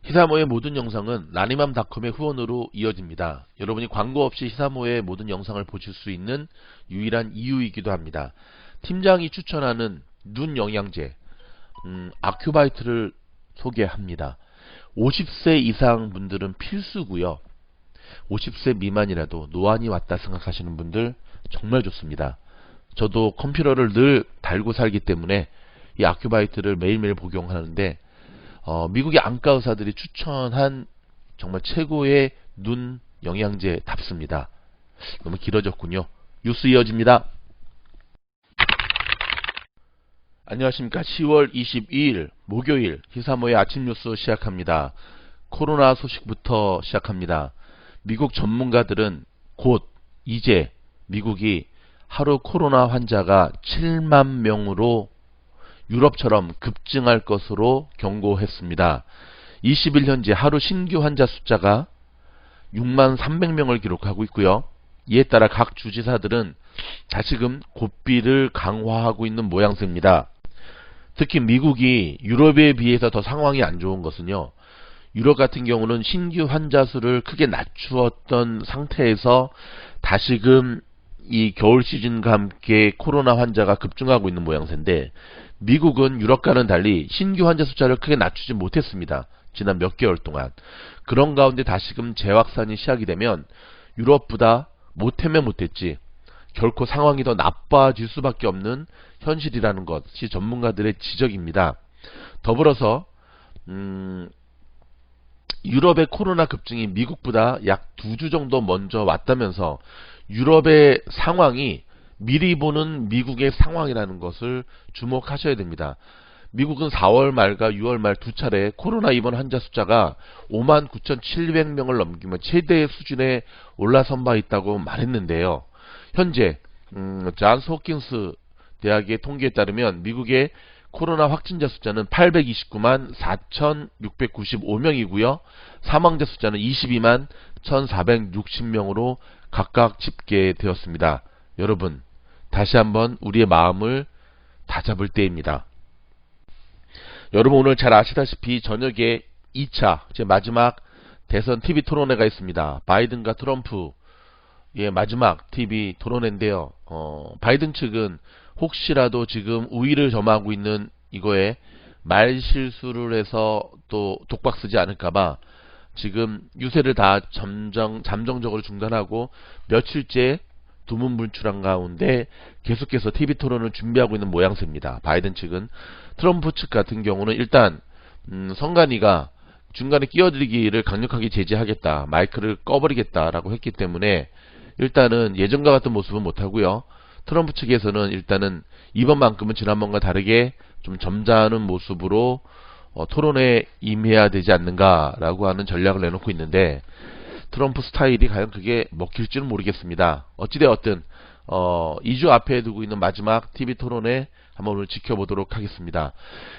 히사모의 모든 영상은 라니맘닷컴의 후원으로 이어집니다. 여러분이 광고 없이 히사모의 모든 영상을 보실 수 있는 유일한 이유이기도 합니다. 팀장이 추천하는 눈 영양제 아큐바이트를 소개합니다. 50세 이상 분들은 필수고요. 50세 미만이라도 노안이 왔다 생각하시는 분들 정말 좋습니다. 저도 컴퓨터를 늘 달고 살기 때문에 이 아큐바이트를 매일매일 복용하는데 미국의 안과 의사들이 추천한 정말 최고의 눈 영양제답습니다. 너무 길어졌군요. 뉴스 이어집니다. 안녕하십니까. 10월 22일 목요일 히사모의 아침 뉴스 시작합니다. 코로나 소식부터 시작합니다. 미국 전문가들은 곧 이제 미국이 하루 코로나 환자가 7만 명으로 유럽처럼 급증할 것으로 경고했습니다. 20일 현재 하루 신규 환자 숫자가 6만 300명을 기록하고 있고요. 이에 따라 각 주지사들은 다시금 고삐를 강화하고 있는 모양새입니다. 특히 미국이 유럽에 비해서 더 상황이 안 좋은 것은요. 유럽 같은 경우는 신규 환자 수를 크게 낮추었던 상태에서 다시금 이 겨울 시즌과 함께 코로나 환자가 급증하고 있는 모양새인데 미국은 유럽과는 달리 신규 환자 숫자를 크게 낮추지 못했습니다. 지난 몇 개월 동안. 그런 가운데 다시금 재확산이 시작이 되면 유럽보다 못하면 못했지 결코 상황이 더 나빠질 수밖에 없는 현실이라는 것이 전문가들의 지적입니다. 더불어서 유럽의 코로나 급증이 미국보다 약 2주 정도 먼저 왔다면서 유럽의 상황이 미리 보는 미국의 상황이라는 것을 주목하셔야 됩니다. 미국은 4월 말과 6월 말 두 차례 코로나 입원 환자 숫자가 59,700명을 넘기며 최대 수준에 올라선 바 있다고 말했는데요. 현재 존스 홉킨스 대학의 통계에 따르면 미국의 코로나 확진자 숫자는 829만 4,695명이고요. 사망자 숫자는 22만 1,460명으로 각각 집계되었습니다. 여러분, 다시 한번 우리의 마음을 다잡을 때입니다. 여러분, 오늘 잘 아시다시피 저녁에 2차 제 마지막 대선 TV 토론회가 있습니다. 바이든과 트럼프의 마지막 TV 토론회인데요. 바이든 측은 혹시라도 지금 우위를 점하고 있는 이거에 말실수를 해서 또 독박 쓰지 않을까봐 지금 유세를 다 잠정적으로 중단하고 며칠째 두문불출한 가운데 계속해서 TV 토론을 준비하고 있는 모양새입니다. 바이든 측은. 트럼프 측 같은 경우는 일단 성관이가 중간에 끼어들기를 강력하게 제지하겠다, 마이크를 꺼버리겠다라고 했기 때문에 일단은 예전과 같은 모습은 못하고요. 트럼프 측에서는 일단은 이번만큼은 지난번과 다르게 좀 점잖은 모습으로 토론에 임해야 되지 않는가라고 하는 전략을 내놓고 있는데 트럼프 스타일이 과연 그게 먹힐지는 모르겠습니다. 어찌되었든 2주 앞에 두고 있는 마지막 TV 토론에 한번 오늘 지켜보도록 하겠습니다.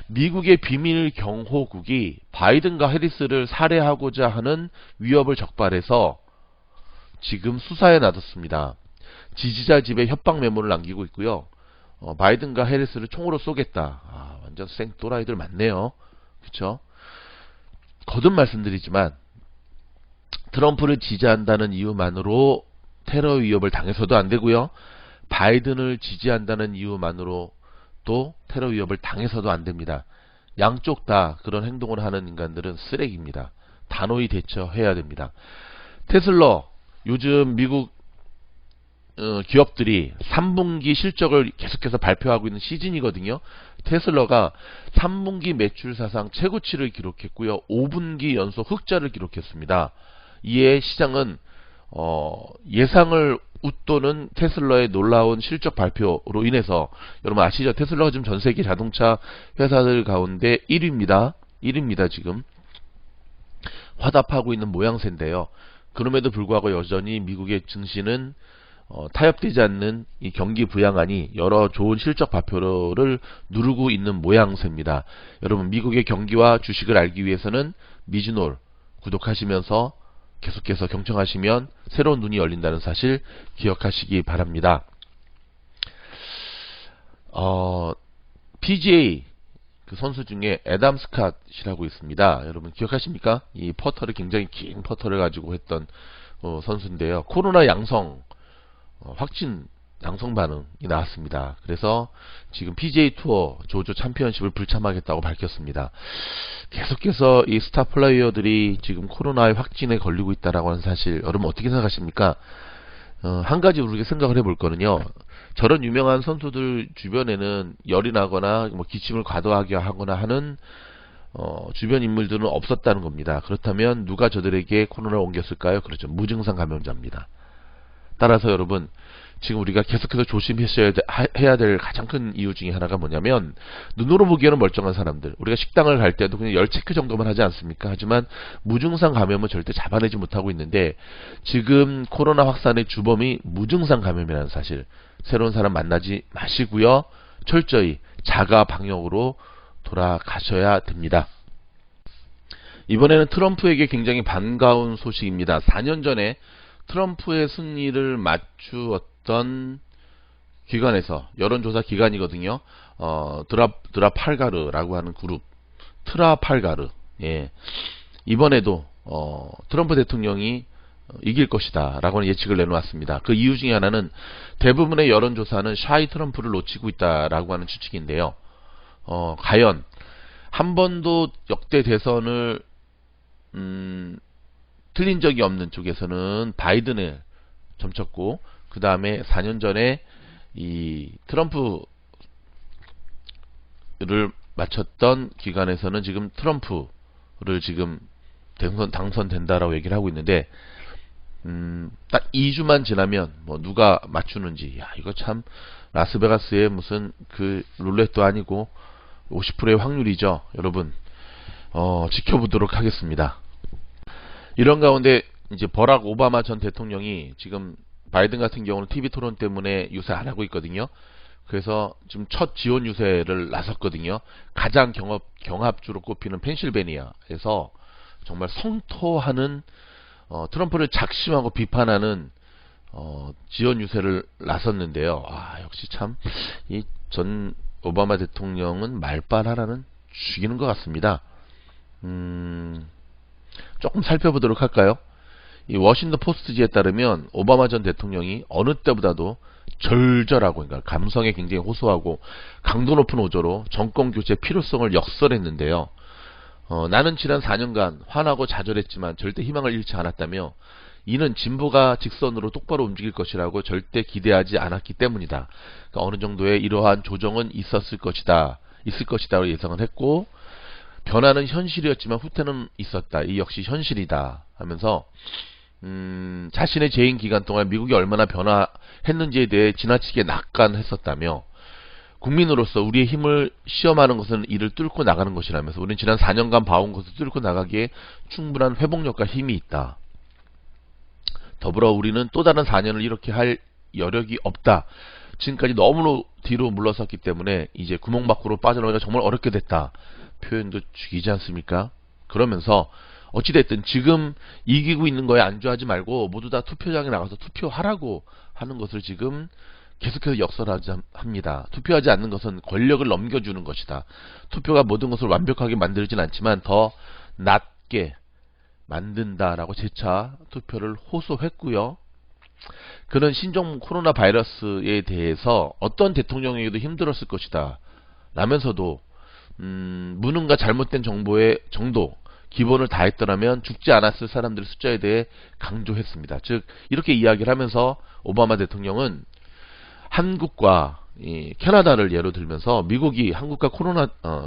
미국의 비밀 경호국이 바이든과 해리스를 살해하고자 하는 위협을 적발해서 지금 수사에 나섰습니다. 지지자 집에 협박 메모를 남기고 있고요. 바이든과 해리스를 총으로 쏘겠다. 완전 생또라이들 많네요. 그쵸? 거듭 말씀드리지만 트럼프를 지지한다는 이유만으로 테러 위협을 당해서도 안되고요. 바이든을 지지한다는 이유만으로 또 테러 위협을 당해서도 안됩니다. 양쪽 다 그런 행동을 하는 인간들은 쓰레기입니다. 단호히 대처해야 됩니다. 테슬라, 요즘 미국 기업들이 3분기 실적을 계속해서 발표하고 있는 시즌이거든요. 테슬라가 3분기 매출 사상 최고치를 기록했고요. 5분기 연속 흑자를 기록했습니다. 이에 시장은 예상을 웃도는 테슬라의 놀라운 실적 발표로 인해서 여러분 아시죠? 테슬라가 지금 전세계 자동차 회사들 가운데 1위입니다. 1위입니다. 지금 화답하고 있는 모양새인데요. 그럼에도 불구하고 여전히 미국의 증시는 타협되지 않는 이 경기 부양안이 여러 좋은 실적 발표를 누르고 있는 모양새입니다. 여러분 미국의 경기와 주식을 알기 위해서는 미즈놀 구독하시면서 계속해서 경청하시면 새로운 눈이 열린다는 사실 기억하시기 바랍니다. PGA 그 선수 중에 애덤 스캇이라고 있습니다. 여러분 기억하십니까? 이 퍼터를 굉장히 긴 퍼터를 가지고 했던 선수인데요. 코로나 양성 확진 양성 반응이 나왔습니다. 그래서 지금 PGA 투어 조조 챔피언십을 불참하겠다고 밝혔습니다. 계속해서 이 스타 플레이어들이 지금 코로나의 확진에 걸리고 있다라고 하는 사실, 여러분 어떻게 생각하십니까? 한 가지 우리가 생각을 해볼 거는요. 저런 유명한 선수들 주변에는 열이 나거나 뭐 기침을 과도하게 하거나 하는 주변 인물들은 없었다는 겁니다. 그렇다면 누가 저들에게 코로나를 옮겼을까요? 그렇죠. 무증상 감염자입니다. 따라서 여러분 지금 우리가 계속해서 조심해야 될 가장 큰 이유 중에 하나가 뭐냐면, 눈으로 보기에는 멀쩡한 사람들, 우리가 식당을 갈 때도 그냥 열 체크 정도만 하지 않습니까? 하지만 무증상 감염은 절대 잡아내지 못하고 있는데, 지금 코로나 확산의 주범이 무증상 감염이라는 사실, 새로운 사람 만나지 마시고요, 철저히 자가 방역으로 돌아가셔야 됩니다. 이번에는 트럼프에게 굉장히 반가운 소식입니다. 4년 전에 트럼프의 승리를 맞추었던 기관에서, 여론조사 기관이거든요. 드라팔가르라고 하는 그룹, 트라팔가르. 예. 이번에도 트럼프 대통령이 이길 것이다 라고 하는 예측을 내놓았습니다. 그 이유 중에 하나는 대부분의 여론조사는 샤이 트럼프를 놓치고 있다라고 하는 추측인데요. 과연 한 번도 역대 대선을 틀린 적이 없는 쪽에서는 바이든을 점쳤고, 그 다음에 4년 전에 이 트럼프를 맞췄던 기관에서는 지금 트럼프를 지금 당선된다라고 얘기를 하고 있는데, 딱 2주만 지나면 뭐 누가 맞추는지, 야 이거 참 라스베가스의 무슨 그 룰렛도 아니고 50%의 확률이죠. 여러분 지켜보도록 하겠습니다. 이런 가운데 이제 버락 오바마 전 대통령이 지금 바이든 같은 경우는 TV 토론 때문에 유세 안 하고 있거든요. 그래서 지금 첫 지원 유세를 나섰거든요. 가장 경합주로 꼽히는 펜실베니아에서 정말 성토하는 트럼프를 작심하고 비판하는 지원 유세를 나섰는데요. 역시 참 이 전 오바마 대통령은 말빨 하나는 죽이는 것 같습니다. 조금 살펴보도록 할까요? 이 워싱턴 포스트지에 따르면 오바마 전 대통령이 어느 때보다도 절절하고, 그러니까 감성에 굉장히 호소하고 강도 높은 어조로 정권 교체 필요성을 역설했는데요. 나는 지난 4년간 화나고 좌절했지만 절대 희망을 잃지 않았다며, 이는 진보가 직선으로 똑바로 움직일 것이라고 절대 기대하지 않았기 때문이다. 그러니까 어느 정도의 이러한 조정은 있을 것이다 예상을 했고, 변화는 현실이었지만 후퇴는 있었다. 이 역시 현실이다 하면서 자신의 재임 기간 동안 미국이 얼마나 변화했는지에 대해 지나치게 낙관했었다며, 국민으로서 우리의 힘을 시험하는 것은 이를 뚫고 나가는 것이라면서, 우리는 지난 4년간 봐온 것을 뚫고 나가기에 충분한 회복력과 힘이 있다. 더불어 우리는 또 다른 4년을 이렇게 할 여력이 없다. 지금까지 너무 뒤로 물러섰기 때문에 이제 구멍 밖으로 빠져나오기가 정말 어렵게 됐다. 표현도 죽이지 않습니까? 그러면서 어찌됐든 지금 이기고 있는 거에 안주하지 말고 모두 다 투표장에 나가서 투표하라고 하는 것을 지금 계속해서 역설합니다. 투표하지 않는 것은 권력을 넘겨주는 것이다. 투표가 모든 것을 완벽하게 만들진 않지만 더 낮게 만든다라고 재차 투표를 호소했고요. 그는 신종 코로나 바이러스에 대해서 어떤 대통령에게도 힘들었을 것이다 라면서도 무능과 잘못된 정보의 정도, 기본을 다했더라면 죽지 않았을 사람들의 숫자에 대해 강조했습니다. 즉 이렇게 이야기를 하면서 오바마 대통령은 한국과 캐나다를 예로 들면서, 미국이 한국과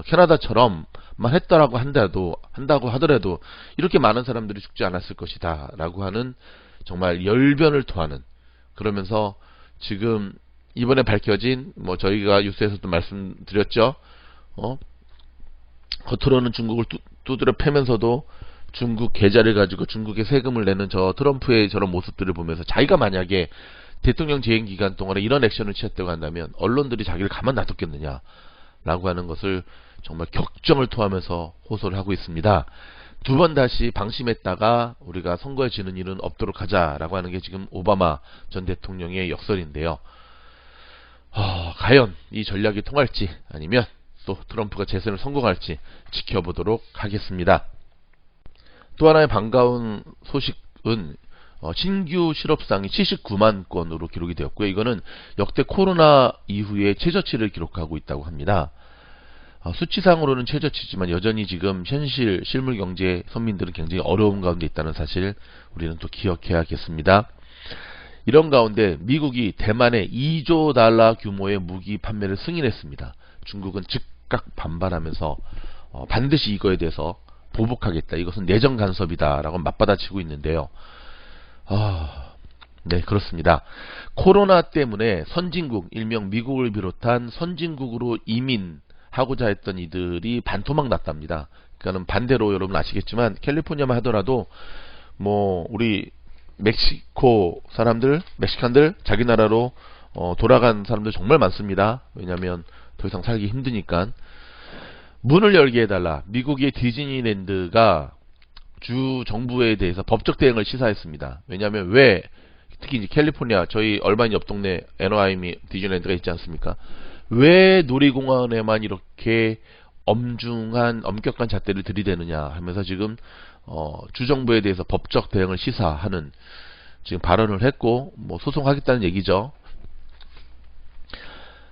캐나다처럼만 한다고 하더라도 이렇게 많은 사람들이 죽지 않았을 것이다 라고 하는 정말 열변을 토하는, 그러면서 지금 이번에 밝혀진, 뭐 저희가 뉴스에서도 말씀드렸죠. 겉으로는 중국을 두드려 패면서도 중국 계좌를 가지고 중국에 세금을 내는 저 트럼프의 저런 모습들을 보면서, 자기가 만약에 대통령 재임 기간 동안에 이런 액션을 취했다고 한다면 언론들이 자기를 가만 놔뒀겠느냐 라고 하는 것을 정말 격정을 토하면서 호소를 하고 있습니다. 두 번 다시 방심했다가 우리가 선거에 지는 일은 없도록 하자라고 하는 게 지금 오바마 전 대통령의 역설인데요. 과연 이 전략이 통할지, 아니면 또 트럼프가 재선을 성공할지 지켜보도록 하겠습니다. 또 하나의 반가운 소식은 신규 실업상이 79만 건으로 기록이 되었고요. 이거는 역대 코로나 이후에 최저치를 기록하고 있다고 합니다. 수치상으로는 최저치지만 여전히 지금 현실 실물 경제 선민들은 굉장히 어려운 가운데 있다는 사실 우리는 또 기억해야겠습니다. 이런 가운데 미국이 대만에 2조 달러 규모의 무기 판매를 승인했습니다. 중국은 즉각 반발하면서 반드시 이거에 대해서 보복하겠다. 이것은 내정 간섭이다 라고 맞받아치고 있는데요. 네, 그렇습니다. 코로나 때문에 선진국, 일명 미국을 비롯한 선진국으로 이민하고자 했던 이들이 반토막 났답니다. 그러니까는 반대로 여러분 아시겠지만 캘리포니아만 하더라도 뭐 우리 멕시코 사람들, 멕시칸들 자기 나라로 돌아간 사람들 정말 많습니다. 왜냐하면 더 이상 살기 힘드니까. 문을 열게 해달라. 미국의 디즈니랜드가 주 정부에 대해서 법적 대응을 시사했습니다. 왜냐하면 왜 특히 이제 캘리포니아 저희 얼마인 옆 동네 애너하임이 디즈니랜드가 있지 않습니까? 왜 놀이공원에만 이렇게 엄격한 잣대를 들이대느냐 하면서 지금 주정부에 대해서 법적 대응을 시사하는 지금 발언을 했고 뭐 소송하겠다는 얘기죠.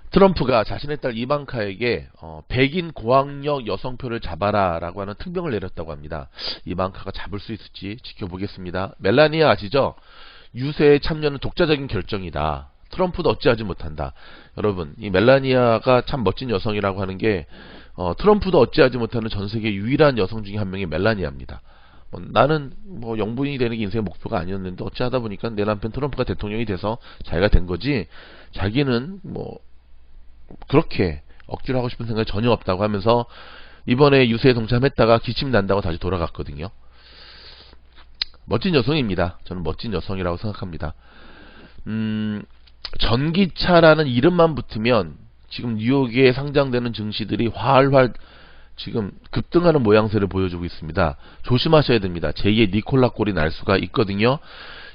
트럼프가 자신의 딸 이방카에게 백인 고학력 여성표를 잡아라 라고 하는 특명을 내렸다고 합니다. 이방카가 잡을 수 있을지 지켜보겠습니다. 멜라니아 아시죠? 유세에 참여는 독자적인 결정이다. 트럼프도 어찌하지 못한다. 여러분 이 멜라니아가 참 멋진 여성이라고 하는 게 트럼프도 어찌하지 못하는 전세계 유일한 여성 중에 한 명이 멜라니아입니다. 나는 뭐 영부인이 되는 게 인생의 목표가 아니었는데 어찌하다 보니까 내 남편 트럼프가 대통령이 돼서 자기가 된 거지 자기는 뭐 그렇게 억지로 하고 싶은 생각이 전혀 없다고 하면서 이번에 유세에 동참했다가 기침 난다고 다시 돌아갔거든요. 멋진 여성입니다. 저는 멋진 여성이라고 생각합니다. 전기차라는 이름만 붙으면 지금 뉴욕에 상장되는 증시들이 활활 지금 급등하는 모양새를 보여주고 있습니다. 조심하셔야 됩니다. 제2의 니콜라 꼴이 날 수가 있거든요.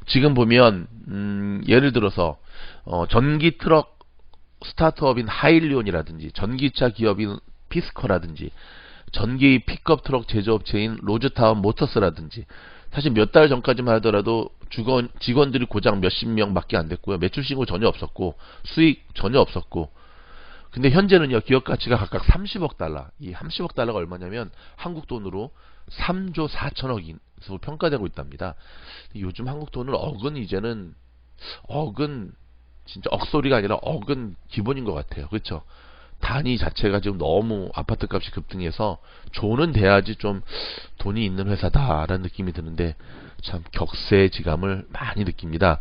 지금 보면 예를 들어서 전기 트럭 스타트업인 하일리온이라든지 전기차 기업인 피스커라든지 전기 픽업 트럭 제조업체인 로즈타운 모터스라든지 사실 몇 달 전까지만 하더라도 직원들이 고작 몇십 명밖에 안 됐고요. 매출 신고 전혀 없었고 수익 전혀 없었고 근데 현재는요 기업 가치가 각각 30억 달러 이 30억 달러가 얼마냐면 한국 돈으로 3조 4천억으로 평가되고 있답니다. 요즘 한국 돈은 억은 이제는 억은 진짜 억소리가 아니라 억은 기본인 것 같아요. 그렇죠? 단위 자체가 지금 너무 아파트 값이 급등해서 조는 돼야지 좀 돈이 있는 회사다라는 느낌이 드는데 참 격세지감을 많이 느낍니다.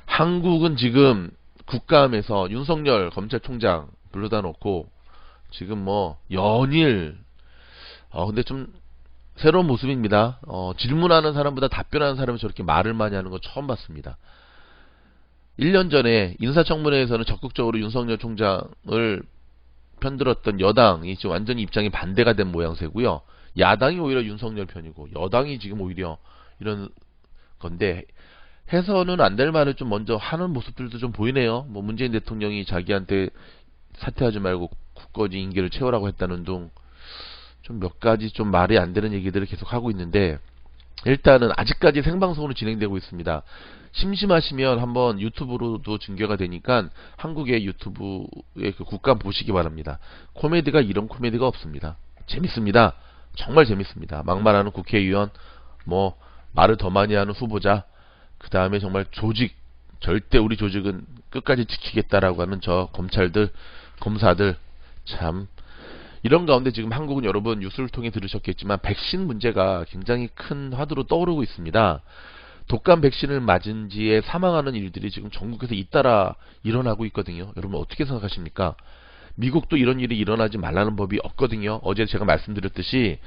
한국은 지금 국감에서 윤석열 검찰총장 불러다 놓고 지금 뭐 연일 근데 좀 새로운 모습입니다. 질문하는 사람보다 답변하는 사람이 저렇게 말을 많이 하는 거 처음 봤습니다. 1년 전에 인사청문회에서는 적극적으로 윤석열 총장을 편들었던 여당이 지금 완전히 입장이 반대가 된 모양새고요. 야당이 오히려 윤석열 편이고 여당이 지금 오히려 이런 건데 해서는 안 될 말을 좀 먼저 하는 모습들도 좀 보이네요. 뭐 문재인 대통령이 자기한테 사퇴하지 말고 굳건히 임기를 채우라고 했다는 등 좀 몇 가지 좀 말이 안 되는 얘기들을 계속 하고 있는데 일단은 아직까지 생방송으로 진행되고 있습니다. 심심하시면 한번 유튜브로도 중계가 되니까 한국의 유튜브의 그 국감 보시기 바랍니다. 코미디가 이런 코미디가 없습니다. 재밌습니다. 정말 재밌습니다. 막말하는 국회의원, 뭐 말을 더 많이 하는 후보자, 그 다음에 정말 조직, 절대 우리 조직은 끝까지 지키겠다라고 하는 저 검찰들, 검사들 참 이런 가운데 지금 한국은 여러분 뉴스를 통해 들으셨겠지만 백신 문제가 굉장히 큰 화두로 떠오르고 있습니다. 독감 백신을 맞은 지에 사망하는 일들이 지금 전국에서 잇따라 일어나고 있거든요. 여러분 어떻게 생각하십니까? 미국도 이런 일이 일어나지 말라는 법이 없거든요. 어제 제가 말씀드렸듯이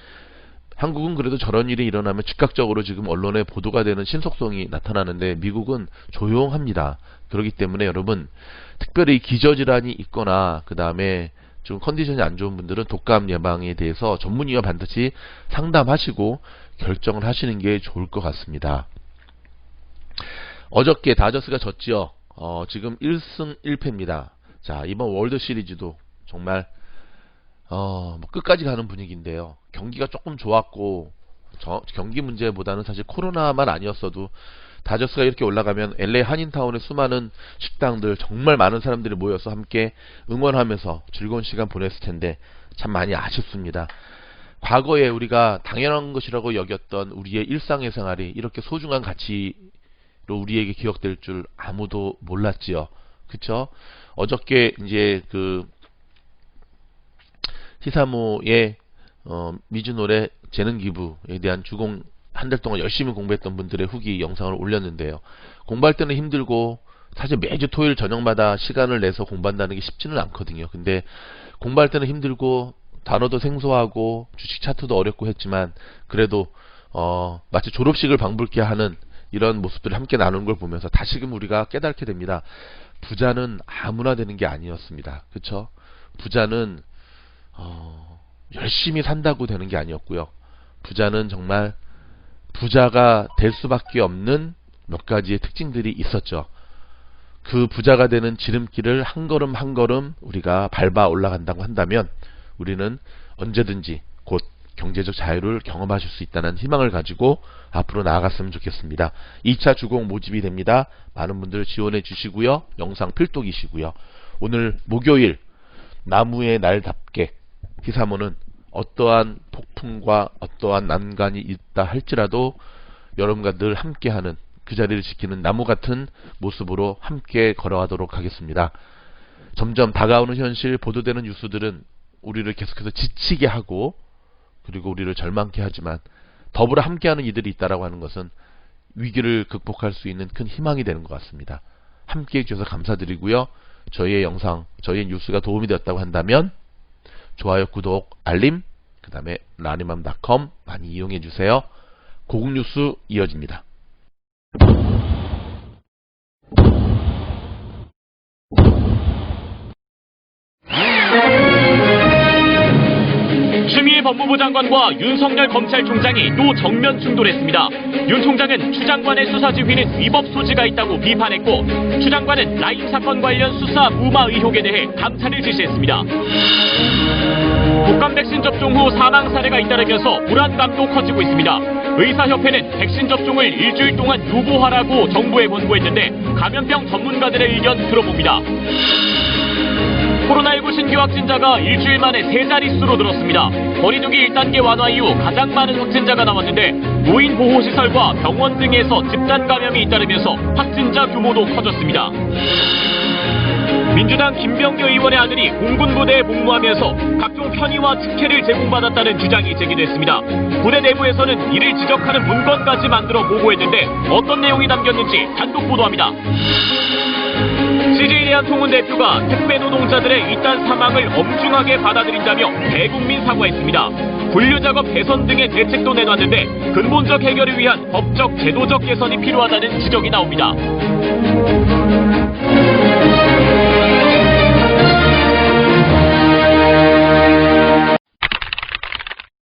한국은 그래도 저런 일이 일어나면 즉각적으로 지금 언론에 보도가 되는 신속성이 나타나는데 미국은 조용합니다. 그렇기 때문에 여러분 특별히 기저질환이 있거나 그 다음에 좀 컨디션이 안 좋은 분들은 독감 예방에 대해서 전문의와 반드시 상담하시고 결정을 하시는 게 좋을 것 같습니다. 어저께 다저스가 졌지요. 지금 1승 1패입니다. 자, 이번 월드 시리즈도 정말 뭐 끝까지 가는 분위기인데요. 경기가 조금 좋았고 경기 문제보다는 사실 코로나만 아니었어도 다저스가 이렇게 올라가면 LA 한인타운의 수많은 식당들 정말 많은 사람들이 모여서 함께 응원하면서 즐거운 시간 보냈을 텐데 참 많이 아쉽습니다. 과거에 우리가 당연한 것이라고 여겼던 우리의 일상의 생활이 이렇게 소중한 가치로 우리에게 기억될 줄 아무도 몰랐지요. 그쵸? 어저께 이제 그 히사모의 미즈노래 재능 기부에 대한 주공 한 달 동안 열심히 공부했던 분들의 후기 영상을 올렸는데요. 공부할 때는 힘들고 사실 매주 토요일 저녁마다 시간을 내서 공부한다는 게 쉽지는 않거든요. 근데 공부할 때는 힘들고 단어도 생소하고 주식 차트도 어렵고 했지만 그래도 마치 졸업식을 방불케 하는 이런 모습들을 함께 나누는 걸 보면서 다시금 우리가 깨닫게 됩니다. 부자는 아무나 되는 게 아니었습니다. 그쵸? 부자는 열심히 산다고 되는 게 아니었고요. 부자는 정말 부자가 될 수밖에 없는 몇 가지의 특징들이 있었죠. 그 부자가 되는 지름길을 한 걸음 한 걸음 우리가 밟아 올라간다고 한다면 우리는 언제든지 곧 경제적 자유를 경험하실 수 있다는 희망을 가지고 앞으로 나아갔으면 좋겠습니다. 2차 주공 모집이 됩니다. 많은 분들 지원해 주시고요. 영상 필독이시고요. 오늘 목요일 나무의 날답게 히사모는 어떠한 폭풍과 어떠한 난관이 있다 할지라도 여러분과 늘 함께하는 그 자리를 지키는 나무 같은 모습으로 함께 걸어가도록 하겠습니다. 점점 다가오는 현실, 보도되는 뉴스들은 우리를 계속해서 지치게 하고 그리고 우리를 절망케 하지만 더불어 함께하는 이들이 있다라고 하는 것은 위기를 극복할 수 있는 큰 희망이 되는 것 같습니다. 함께해 주셔서 감사드리고요. 저희의 영상, 저희의 뉴스가 도움이 되었다고 한다면 좋아요, 구독, 알림, 그 다음에 라니맘.com 많이 이용해 주세요. 고급 뉴스 이어집니다. 추미애 법무부 장관과 윤석열 검찰총장이 또 정면 충돌했습니다. 윤 총장은 추 장관의 수사 지휘는 위법 소지가 있다고 비판했고 추 장관은 라임 사건 관련 수사 무마 의혹에 대해 감찰을 지시했습니다. 독감 백신 접종 후 사망 사례가 잇따르면서 불안감도 커지고 있습니다. 의사협회는 백신 접종을 일주일 동안 유보하라고 정부에 권고했는데 감염병 전문가들의 의견 들어봅니다. 코로나19 신규 확진자가 일주일 만에 세 자릿수로 늘었습니다. 거리두기 1단계 완화 이후 가장 많은 확진자가 나왔는데 노인 보호시설과 병원 등에서 집단 감염이 잇따르면서 확진자 규모도 커졌습니다. 민주당 김병기 의원의 아들이 공군부대에 복무하면서 각종 편의와 특혜를 제공받았다는 주장이 제기됐습니다. 부대 내부에서는 이를 지적하는 문건까지 만들어 보고했는데 어떤 내용이 담겼는지 단독 보도합니다. CJ 대한통운 대표가 택배 노동자들의 이딴 사망을 엄중하게 받아들인다며 대국민 사과했습니다. 분류작업 개선 등의 대책도 내놨는데 근본적 해결을 위한 법적 제도적 개선이 필요하다는 지적이 나옵니다.